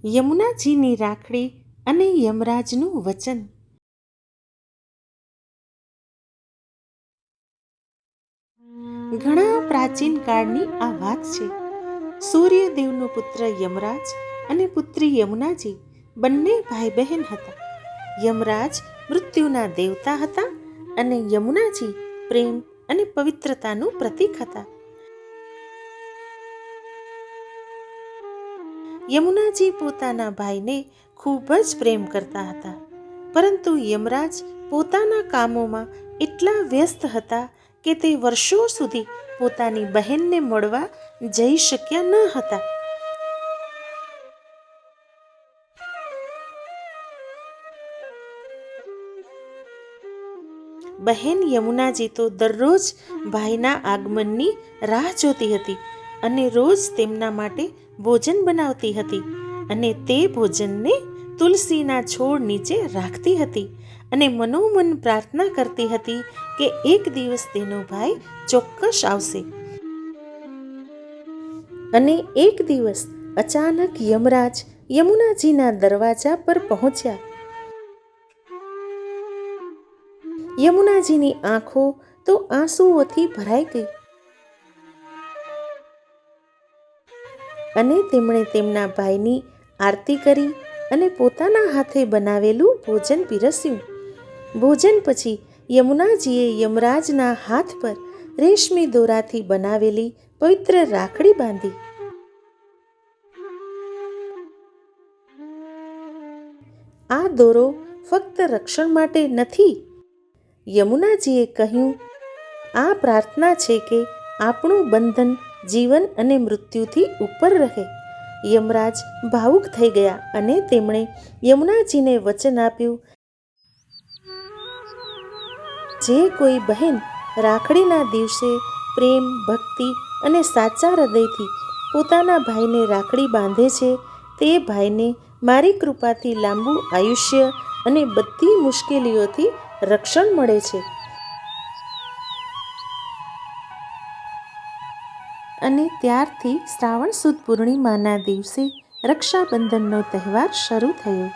યમુનાજીની રાખડી અને યમરાજનું વચન. ઘણા પ્રાચીન કાળની આ વાત છે. સૂર્યદેવનો પુત્ર યમરાજ અને પુત્રી યમુનાજી બંને ભાઈ બહેન હતા. યમરાજ મૃત્યુના દેવતા હતા અને યમુનાજી પ્રેમ અને પવિત્રતાનું પ્રતીક હતા. યમુનાજી પોતાના ભાઈને ખૂબ જ પ્રેમ કરતા હતા, પરંતુ યમરાજ પોતાના કામોમાં એટલા વ્યસ્ત હતા કે તે વર્ષો સુધી પોતાની બહેનને મળવા જઈ શક્યા ન હતા. બહેન યમુનાજી તો દરરોજ ભાઈના આગમનની રાહ જોતી હતી અને રોજ તેમના માટે ભોજન બનાવતી હતી અને તે ભોજનને તુલસીના છોડ નીચે રાખતી હતી અને મનોમન પ્રાર્થના કરતી હતી કે એક દિવસ તેનો ભાઈ ચોક્કસ આવશે. અને એક દિવસ અચાનક યમરાજ યમુનાજીના દરવાજા પર પહોંચ્યા. યમુનાજીની આંખો તો આંસુઓથી ભરાઈ ગઈ અને તેમણે તેમના ભાઈની આરતી કરી અને પોતાના હાથે બનાવેલું ભોજન પીરસ્યું. ભોજન પછી યમુનાજીએ યમરાજના હાથ પર રેશમી દોરાથી બનાવેલી પવિત્ર રાખડી બાંધી. આ દોરો ફક્ત રક્ષણ માટે નથી. યમુનાજીએ કહ્યું, આ પ્રાર્થના છે કે આપણું બંધન જીવન અને મૃત્યુથી ઉપર રહે. યમરાજ ભાવુક થઈ ગયા અને તેમણે યમુનાજીને વચન આપ્યું, જે કોઈ બહેન રાખડીના દિવસે પ્રેમ, ભક્તિ અને સાચા હૃદયથી પોતાના ભાઈને રાખડી બાંધે છે, તે ભાઈને મારી કૃપાથી લાંબુ આયુષ્ય અને બધી મુશ્કેલીઓથી રક્ષણ મળે છે. અને ત્યારથી શ્રાવણ સુદ પૂર્ણિમાના દિવસે રક્ષાબંધનનો તહેવાર શરૂ થયો.